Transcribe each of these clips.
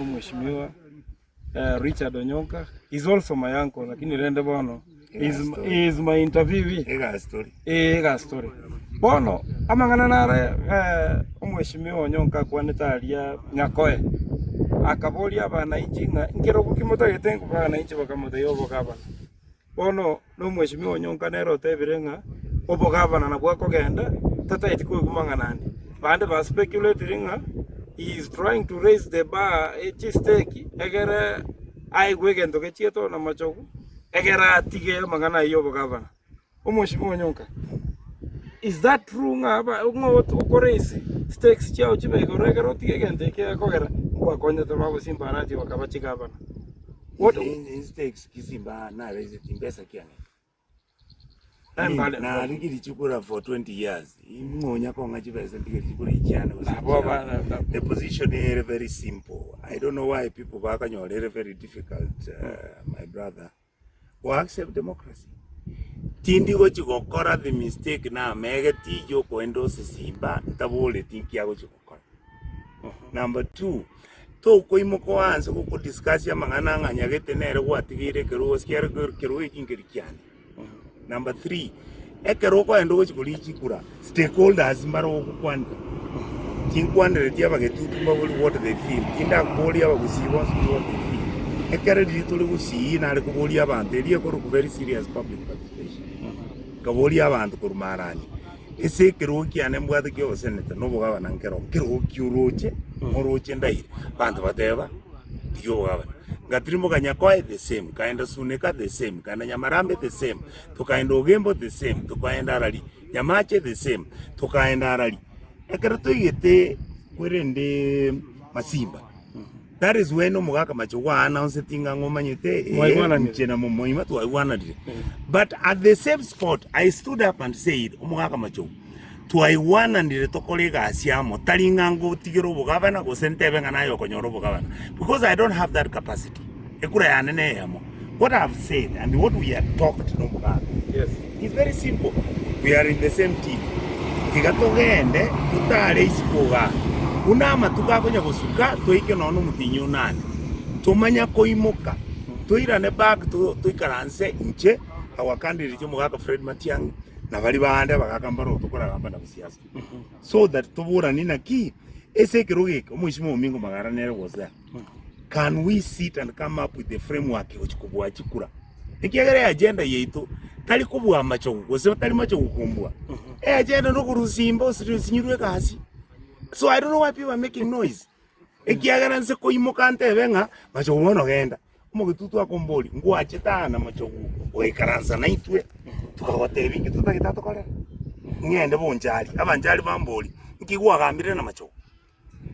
Mheshimiwa Richard Onyonka is also my uncle, lakini rende bono is my interviewee. Ega story. Bono amangana nare Mheshimiwa Onyonka kwanetaria nyakoe akabolia bananchi ngero kukimota kwa bananchi bakamuteyo gavana. Bono no Mheshimiwa Onyonka nero tebirenga obo gavana na bwako genda tata itiko kumangana bande ba speculating he is trying to raise the bar stake egere ai gwegendo gechieto na machogu egera tige magana iyo bogavana Mheshimiwa Onyonka, is that true ngaba ukoresi stakes chao chibe goregero tige gente ke kogera kwa konye to babo simbarati wakabachi gavana what in stakes kisimba na raise pesa kiani na ligiri chukura for 20 years ngonya konga chibesa ligiri chukura ichana. The position here very simple. I don't know why people bakanyolere very difficult, my brother. We accept democracy. Tindi go chikokora the mistake na megati yo koendo simba tabole tinki yago chikokora. Number 2, to koimoko anse ko discuss ya mangana nganyagete nere kwatigire kero skier kero ingirikiani. Number 3, ekeroko endo chikoli chikura stakeholders mbaro kukwanda tinkwanda tia bagetutu mbabuli what they feel tinda kuboli aba kusiba what they feel ekere ditole kusi na kuboli abantu elie ko very serious public participation kaboli abantu kurumarani ese kero kiane mbwate kyo senator no bogaba nankero kero kyuroche moroche ndai bantu bateba yo baba ngatrimo kanyakoe the same kaenda suneka the same kana nyamarambe the same tukaenda ogembo the same tukaenda arali nyamache the same tukaenda arali ekereto yete kwerende masimba. That is when omugaka macho announce tinga ngomanyete mchena momoima tu aiwana dire. But at the same spot I stood up and said omugaka macho tu aiwana ndire tokolega asiamo talingango tigero bugavana go sentebe nganayo konyoro bugavana because I don't have that capacity. Ekura yanene yamo. What I've said and what we have talked no bugavana. Yes. It's very simple. We are in the same team. Tigatogende tutale isikoga. Unama tukakonya gosuka toike nono mutinyo nane. Tomanya koimoka. Toirane back to ikaranse inche our candidate mugaka Fred Matiang'i na bali bande bagakambaro tukora gamba na siasa. So that tubura nina ki ese kirugi Mheshimiwa Mingo Magaranere was there. Can we sit and come up with the framework which kubwa chikura? Ikiagere agenda yetu tali kubwa macho gose tali macho kukumbwa. Agenda no kurusimba sinyirwe kasi. So I don't know why people are making noise. Ikiagere nse koimoka ntebenga macho wono genda. Umugitutu akomboli ngwache tana macho wekaranza naitwe tukawatebi kitutagitato kale. Ngende bonjali abanjali bamboli nkigwa gambire na macho.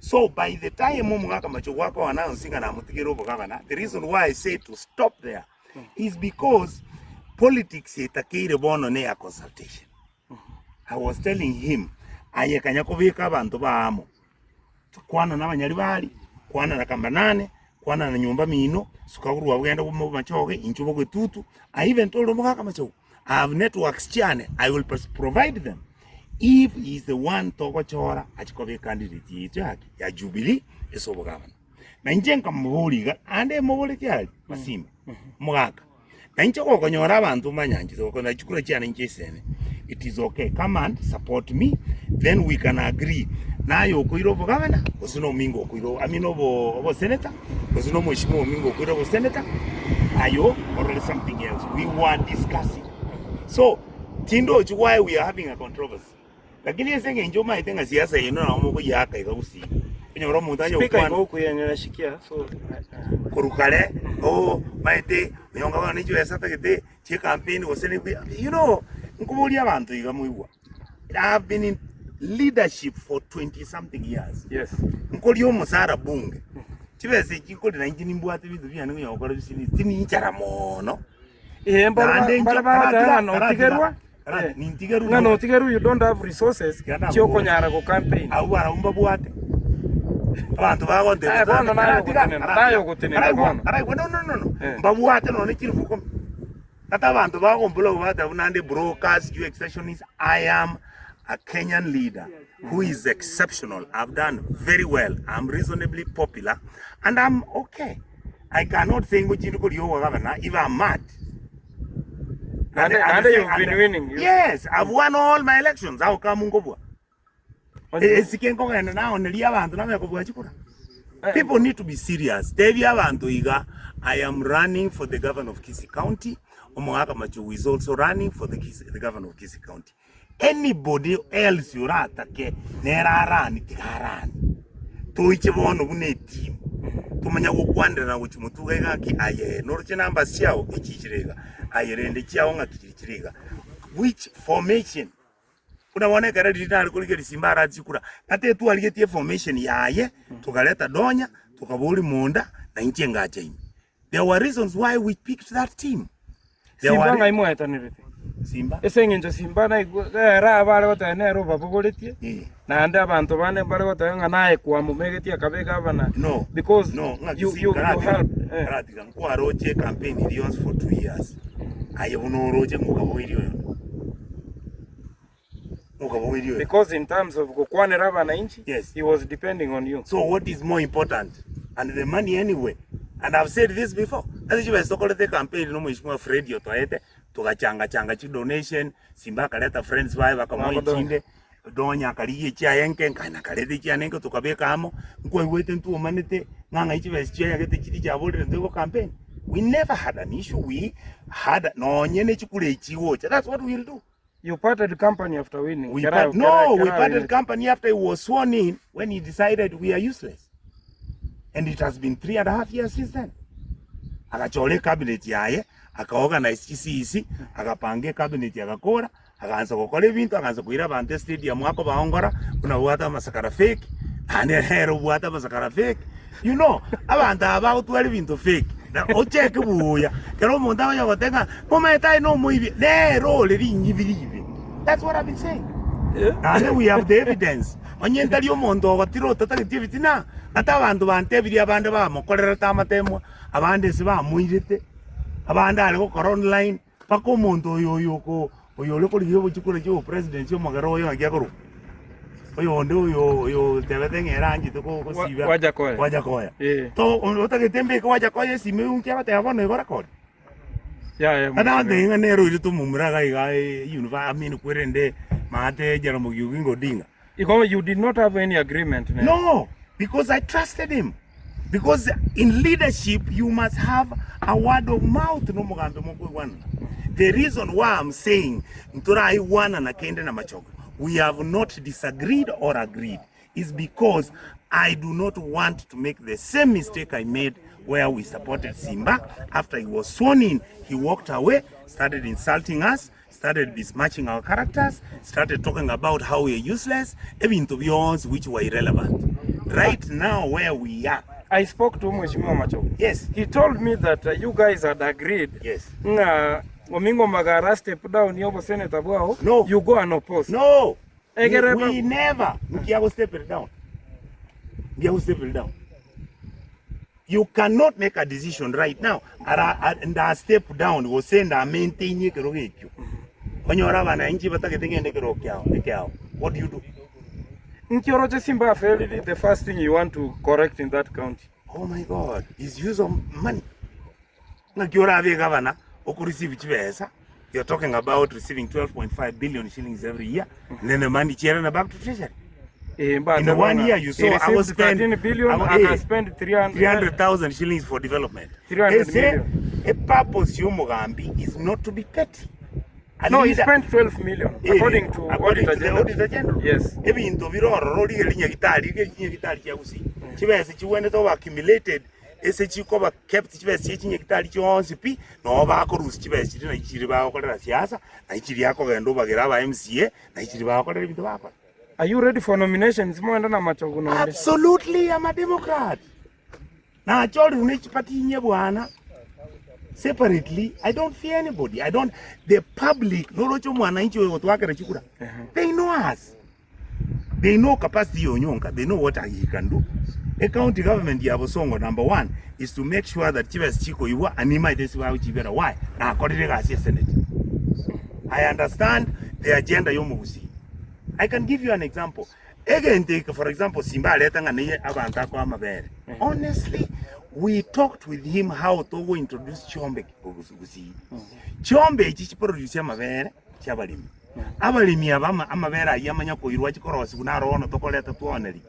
So by the time omugaka macho wako anansinga na mutigero bogavana, the reason why I say to stop there is because politics itakire bono ne ya consultation. I was telling him ayekanya kubika abantu baamo kwana n'abanyali bali kwana na kamba nane kwana na nyumba mino sukaguru wagenda mu machoge inchubo gwetutu. I even told omugaka macho I have networks chane, I will provide them if he is the one toko chora achikobe candidate yetu yake ya Jubilee esobo gavana na njenga muboliga ande mubole kyali masimba mugaka na nchoko konyora abantu manyanji toko na chikura cyane nchesene. It is okay, come and support me, then we can agree nayo koiro gavana osino Mingo koiro obo senator osino Mheshimiwa Mingo koiro obo senator ayo or something else we were discussing. So tindo why we are having a controversy. Lakini esenge njoma itenga siasa yeno na omoko yaka ikagusi. Kunyoro mutaje ukwana ngo kuyenyera shikia so korukale maite nyonga bana nijo yasata kete che campaign osene you know nkubuli abantu igamuibwa. I have been in leadership for 20 something years. Yes. Nkoli omusara bunge. Chibese chikoli na injini mbwate bidu byane kunyokora bisini tini nchara mono. Mbara otigerwa ngano otigeru you don't have resources chyo konyara go campaign awara umbabwate abantu bagonde nayo gutinira bono no mbabwate no nikiri buko ata abantu bagombulo bata bunande brokers you extensionists. I am a Kenyan leader. who is exceptional. I've done very well. I'm reasonably popular, and I'm okay. I cannot say if I'm mad. And you've been winning. Yes, I've won all my elections. How come people need to be serious. I am running for the governor of Kisii County. Omogaka Machogu is also running for the governor of Kisii County. Anybody else you ratake nerarani tikarani. Toiche bono bune team. Tumanya kukwandira which mutugega ki aye norche namba siao ichichirega. Aye rende chiao nga kichirega. Which formation? Kuna wane kare ditali kulige Simba zikura. Ate tu aligetie formation yaye tukaleta Donya tukabuli Munda na nchi ngacha imi. There were reasons why we picked that team. Simba ngaimo etanirite. Simba esengenjo Simba na era bale gotene ro babugoretie na ande abantu bane bale gotene nae kwa mumegetie kabega bana no because no you help radiga kwa roche campaign illions for 2 years aye uno roche mukaboirio because in terms of kukwanera bana inchi yes he was depending on you. So what is more important? And the money anyway. And I've said this before. As you so called the campaign no mheshimiwa Fred Yotoete tukachanga chi donation Simba kaleta friends vibe kama chinde Donya kaliye chia yenke kana kalete chia nengo tukabeka amo nkwe wete ntu omanete nganga ichibes chia yagete chiti cha bolre ndo campaign. We never had an issue. We had no nyene chikule chiwo. That's what we'll do. You parted company after winning. We parted company after he was sworn in when he decided we are useless. And it has been 3.5 years since then. Akachole cabinet yaye, akaorganize CCC, akapange cabinet yakakora, akaanza gukora ibintu, akaanza kuira bante stadium wako baongora, kuna buata masakara fake, ane hero buata masakara fake. You know, abantu about 12 into fake. Na ocheke buya, kero monda wanya gotenga, mometa no muibi, lero le rinyibi. That's what I've been saying. Yeah. And we have the evidence. Onyenta lyo mondo watiro tatagitie bitina. Ata abantu bantebiri abande ba mokorera tamatemo abande se ba muirete abande ali ko online pako muntu oyo leko liyo chikole cyo president yo magaro yo agia koro oyo ndo yo tebetenge rangi to ko siba wajakoya to otagetembe ko wajakoya sime unkia bate abono igora kore ya ana ndenga nero ile to mumuraga igai amini kwerende mate Jaramogi Oginga Odinga. You did not have any agreement. No, because I trusted him. Because in leadership, you must have a word of mouth. The reason why I'm saying we have not disagreed or agreed is because I do not want to make the same mistake I made where we supported Simba. After he was sworn in, he walked away, started insulting us, started besmirching our characters, started talking about how we are useless, even to be honest, which were irrelevant. Right now, where we are. I spoke to Mheshimiwa Machogu. Yes. He told me that you guys had agreed. Yes. Omingo Magara step down, Senator Bwao. No. You go and oppose. No. We never. Step it down. You cannot make a decision right now. And I step down. Go send a maintain you. What do you do? Simba failed the first thing you want to correct in that county. Oh my God, his use of money. Governor, you're talking about receiving 12.5 billion shillings every year, and then the money chairing back to treasury. In 1 year, you saw I was spend 13 billion. I can spend 300,000 shillings for development. 300 million. A purpose you Mogambi is not to be petty. No, he spent 12 million according to the Auditor General. Yes. Even in Toviro, Rodi Guitari, Chivas, you went over accumulated. SH cover kept Chivas teaching a guitar on CP, no Bakorus Chivas, Nichiriba, Siasa, Nichiriako and Obagerava MCA, Nichiriba. Are you ready for nominations? More than Machogu. Absolutely, I'm a Democrat. Now, I told you which party in Yabuana. Separately, I don't fear anybody. The public, they know us. They know capacity Onyonka. They know what he can do. A county government, Yabosongo, number one, is to make sure that Chivas Chico, you are anima this why. Now, according to Senate. I understand the agenda you see. I can give you an example. again take for example Simba aleta ngani abantu ako amabere. Honestly, we talked with him how to go introduce Chombe kugusi. Chombe ichi produce amabere cyabalimi. Abalimi abama amabere ayamanya ko irwa chikorosi kunaro ono tokoleta tuoneri.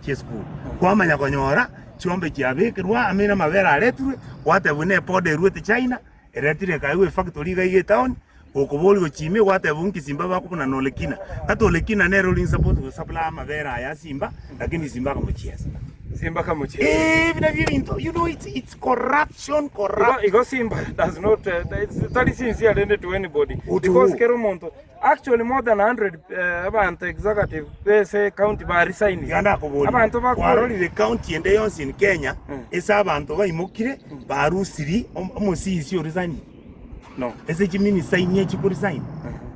Chesku. Kwa manya konyora Chombe kyabekirwa amina mabere aletwe wate bune pode ruete China eretire kaiwe factory ga town okoboli go chime wate bunki Simba bakubona nolekina katolekina nero lin support go supply mabere ya Simba lakini Simba kamuchiesa you know it's corruption. Because Simba does not that is sincere to anybody because Keromonto actually more than 100 abantu executive say county ba resign abantu bakwaroli the county ende yonse in Kenya esa abantu bayimukire barusiri omusisi resign no ese chimini sign ye chikuresign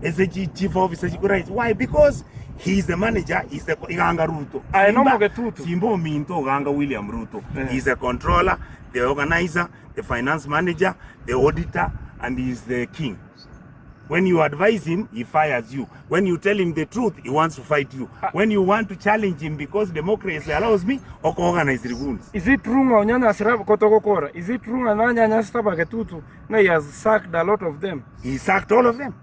ese chief officer chikuresign. Why? Because he's the manager, he's the Iganga Ruto. I know Mugetutu. Simbo Minto Ganga William Ruto. He's the controller, the organizer, the finance manager, the auditor, and he's the king. When you advise him, he fires you. When you tell him the truth, he wants to fight you. When you want to challenge him because democracy allows me, Oko organize the rules. Is it true Onyanya Sirab Kotokokora? Is it true Anyanya Stabagetutu? No, he has sacked a lot of them. He sacked all of them.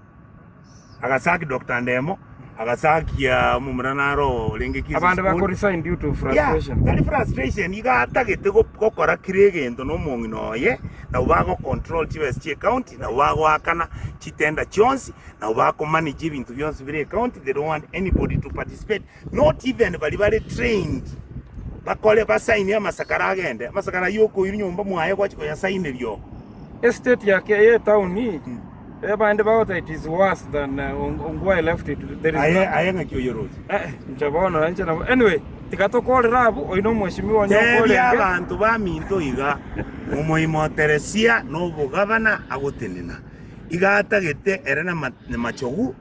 Agasaki Dr. Ndemo. Agasaki ya mumranaro lengekizi abantu bako resign due to frustration. Yeah, frustration iga atagete gukora kirege ndo no munginoye na ubako control chiwest county na ubako akana chitenda chonsi na ubako manage ibintu byonse bire county. They don't want anybody to participate, not even bali trained bakole basign ya masakara agende masakara yoko iri nyumba mwaye kwa chiko ya sign byo estate yake ye town ni and about it is worse than Ongwae left it. There is anyway, tikatokole rabu oino mweshimiwa nyokole abantu baminto iga umuimo Teresia no bugabana agotenena igatagete erena machogu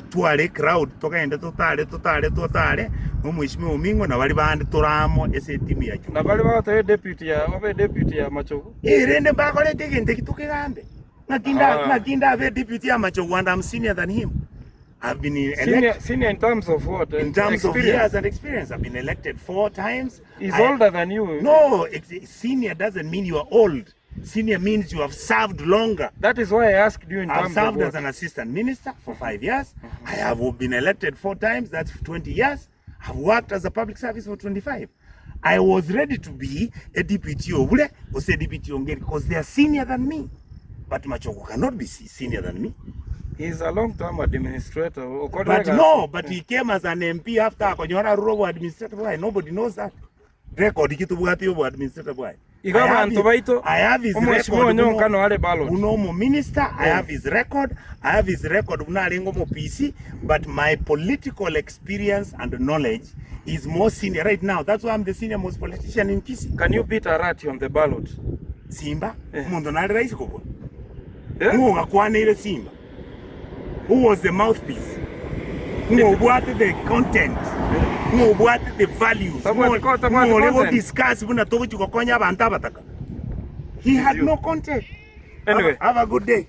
twale crowd tokende totale umwishimiwa umingo na bali bandi toramo ese timu yacho na bali bata deputy ya machogu irende bakole tegende kitukigambe Nakinda have deputy Amachogu and I'm senior than him. I've been elected. Senior in terms of what? In terms of years and experience. I've been elected 4 times. He's older than you. No, senior doesn't mean you are old. Senior means you have served longer. That is why I asked you in terms of I've served as an assistant minister for 5 years. I have been elected 4 times. That's 20 years. I've worked as a public service for 25. I was ready to be a deputy Obule or say deputy Ongeri because they are senior than me. But Machogu cannot be senior than me. He's a long-term administrator. But he came as an MP after Konyora Rural administrator. Why? Nobody knows that. Record administrator. I have his record. Unomo minister. I have his record. Unarengo PC. But my political experience and knowledge is more senior right now. That's why I'm the senior most politician in Kisii. Can you beat Arati on the ballot? Simba? Simba. Who was the mouthpiece? Who brought the content? Who brought the values? Who discussed? He had no content. Anyway, have a good day.